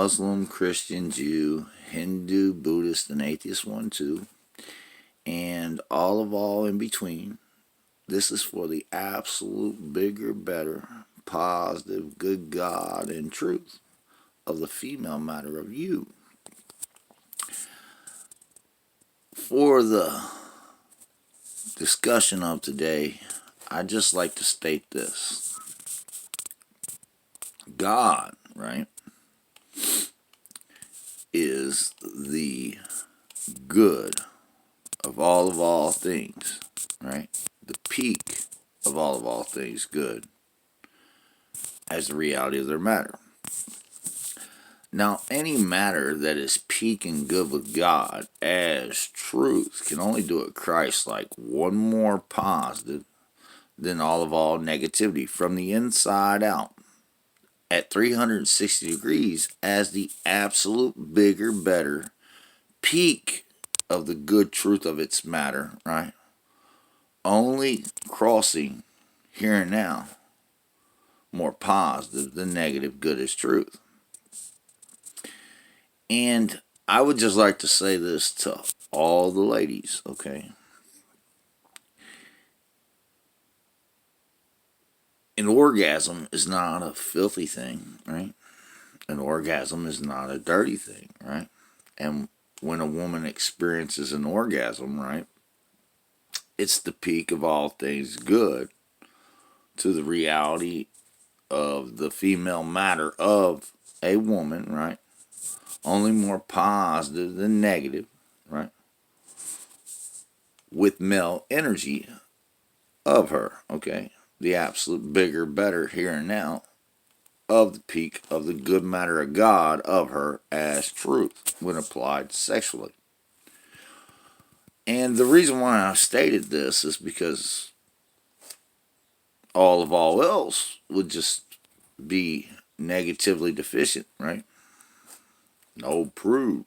Muslim, Christian, Jew, Hindu, Buddhist, and atheist one too, and all in between. This is for the absolute bigger, better, positive, good God and truth of the female matter of you. For the discussion of today, I'd just like to state this. God, right, is the good of all things, right? The peak of all things good as the reality of their matter. Now, any matter that is peak and good with God as truth can only do it Christ-like, one more positive than all negativity from the inside out at 360 degrees as the absolute bigger, better peak of the good truth of its matter, right? Only crossing here and now more positive than negative good is truth. And I would just like to say this to all the ladies, okay? An orgasm is not a filthy thing, right? An orgasm is not a dirty thing, right? And when a woman experiences an orgasm, right, it's the peak of all things good to the reality of the female matter of a woman, right? Only more positive than negative, right? With male energy of her, okay? The absolute bigger, better here and now of the peak of the good matter of God of her as truth when applied sexually. And the reason why I stated this is because all else would just be negatively deficient, right? No proved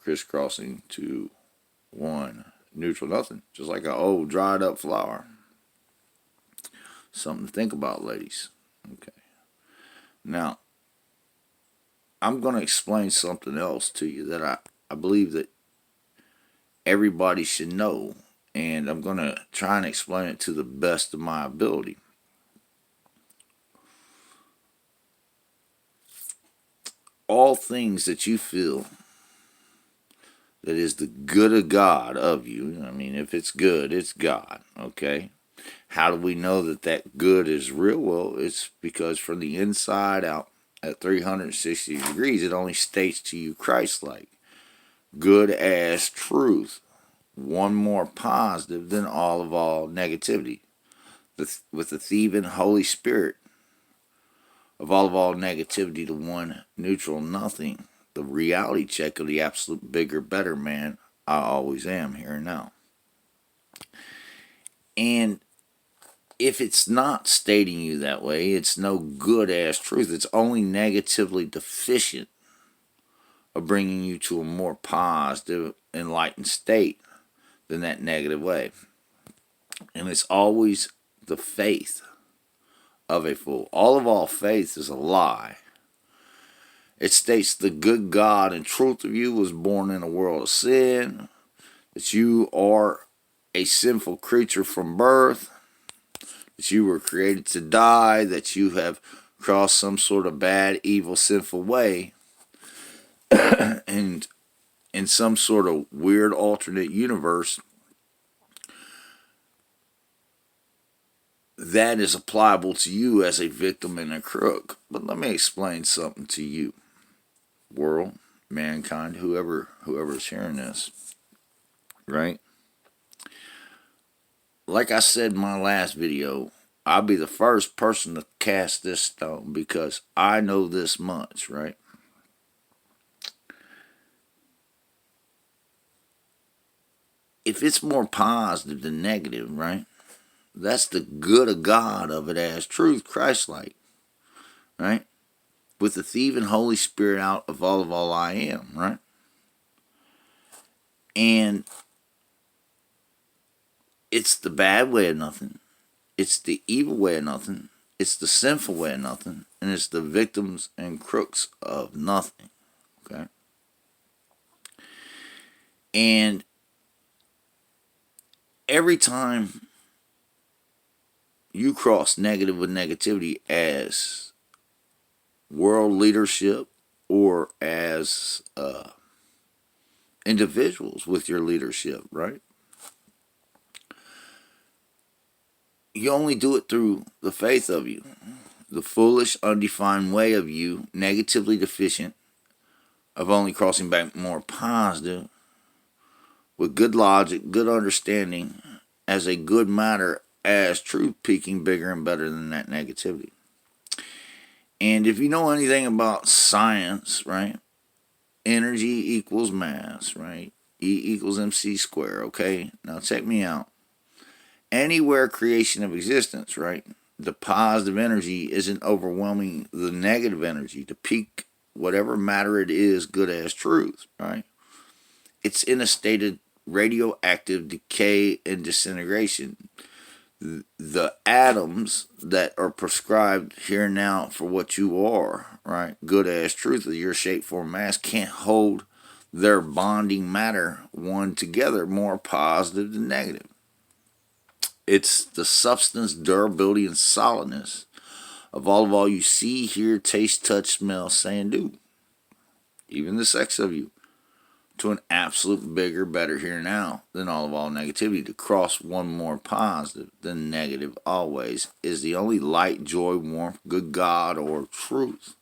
crisscrossing to one neutral nothing, just like an old dried up flower. Something to think about, ladies. Okay. Now, I'm going to explain something else to you that I believe that everybody should know, and I'm going to try and explain it to the best of my ability. All things that you feel that is the good of God of you, I mean, if it's good, it's God, okay? How do we know that that good is real? Well, it's because from the inside out at 360 degrees, it only states to you Christ-like. Good as truth. One more positive than all negativity. With the thieving Holy Spirit of all negativity to one neutral nothing. The reality check of the absolute bigger, better man I always am here and now. And if it's not stating you that way, it's no good as truth. It's only negatively deficient of bringing you to a more positive, enlightened state than that negative way. And it's always the faith of a fool. All faith is a lie. It states the good God and truth of you was born in a world of sin, that you are a sinful creature from birth, that you were created to die, that you have crossed some sort of bad, evil, sinful way, and in some sort of weird alternate universe, that is applicable to you as a victim and a crook. But let me explain something to you, world, mankind, whoever's hearing this, right? Like I said in my last video, I'll be the first person to cast this stone because I know this much, right? If it's more positive than negative, right? That's the good of God of it as truth, Christ-like, right? With the thieving Holy Spirit out of all I am, right? And it's the bad way of nothing. It's the evil way of nothing. It's the sinful way of nothing. And it's the victims and crooks of nothing. And every time you cross negative with negativity as world leadership or as individuals with your leadership, right? You only do it through the faith of you, the foolish, undefined way of you, negatively deficient, of only crossing back more positive, with good logic, good understanding, as a good matter, as truth peaking bigger and better than that negativity. And if you know anything about science, right? Energy equals mass, right? E equals mc squared, okay? Now check me out. Anywhere creation of existence, right? The positive energy isn't overwhelming the negative energy to peak whatever matter it is good as truth, right? It's in a state of radioactive decay and disintegration. The atoms that are prescribed here and now for what you are, right? Good as truth of your shape, form, mass can't hold their bonding matter one together more positive than negative. It's the substance, durability, and solidness of all you see, hear, taste, touch, smell, say, and do. Even the sex of you. To an absolute bigger, better here now than all negativity. To cross one more positive than negative always is the only light, joy, warmth, good God, or truth.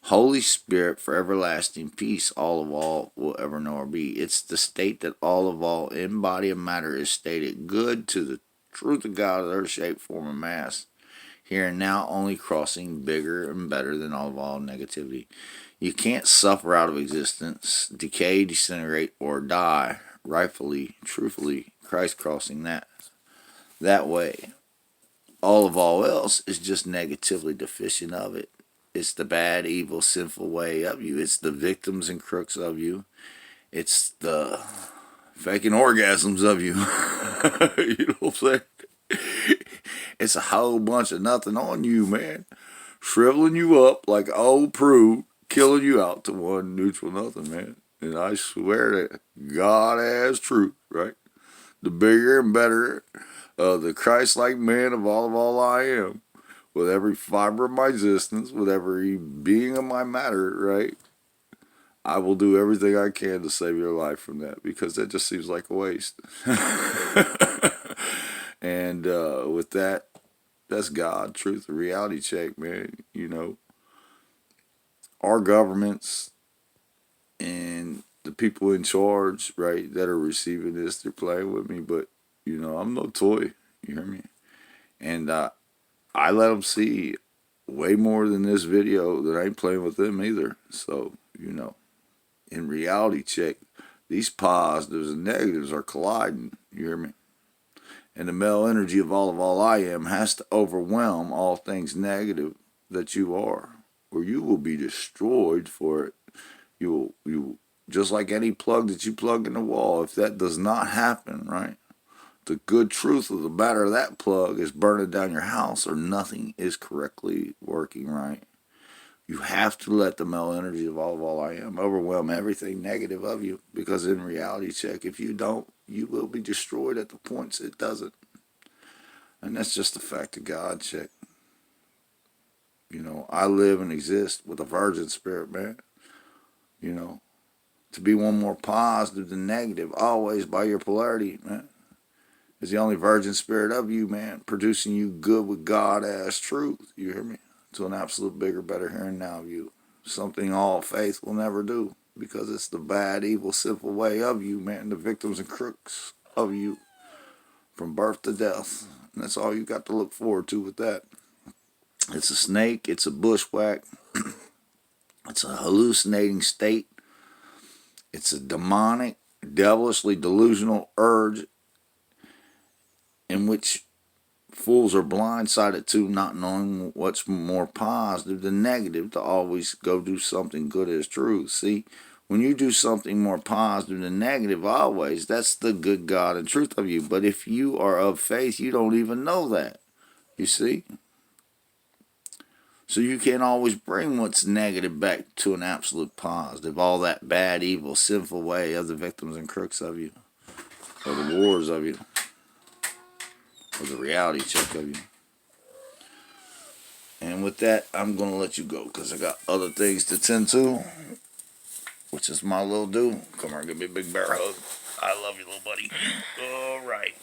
Holy Spirit for everlasting peace, all will ever know or be. It's the state that all in body and matter is stated good to the truth of God of earth, shape, form, and mass. Here and now only crossing bigger and better than all negativity. You can't suffer out of existence, decay, disintegrate, or die rightfully, truthfully, Christ crossing that way. All else is just negatively deficient of it. It's the bad, evil, sinful way of you. It's the victims and crooks of you. It's the faking orgasms of you. You know what I'm saying? It's a whole bunch of nothing on you, man. Shriveling you up like old Prue, killing you out to one neutral nothing, man. And I swear that God has truth, right? The bigger and better, the Christ-like man of all I am, with every fiber of my existence, with every being of my matter, right? I will do everything I can to save your life from that, because that just seems like a waste. And with that, that's God, truth, a reality check, man. You know, our governments and the people in charge, right, that are receiving this, they're playing with me, but, you know, I'm no toy. You hear me? And I let them see way more than this video that I ain't playing with them either. So, you know, in reality check, these positives and negatives are colliding. You hear me? And the male energy of all I am has to overwhelm all things negative that you are, or you will be destroyed for it. You just like any plug that you plug in the wall. If that does not happen, right, the good truth of the matter of that plug is burning down your house, or nothing is correctly working right. You have to let the male energy of all I am overwhelm everything negative of you, because in reality check, if you don't, you will be destroyed at the points it doesn't. And that's just the fact of God check. You know, I live and exist with a virgin spirit, man. You know, to be one more positive than negative, always by your polarity, man, is the only virgin spirit of you, man, producing you good with God as truth. You hear me? To an absolute bigger, better here and now of you. Something all faith will never do, because it's the bad, evil, sinful way of you, man, the victims and crooks of you from birth to death. And that's all you got to look forward to with that. It's a snake, it's a bushwhack, it's a hallucinating state, it's a demonic, devilishly delusional urge in which fools are blindsided to, not knowing what's more positive than negative, to always go do something good as truth. See, when you do something more positive than negative, always, that's the good God and truth of you. But if you are of faith, you don't even know that. You see? So you can't always bring what's negative back to an absolute positive. All that bad, evil, sinful way of the victims and crooks of you, or the wars of you, or the reality check of you. And with that, I'm going to let you go because I got other things to tend to, which is my little dude. Come here, give me a big bear hug. I love you, little buddy. All right.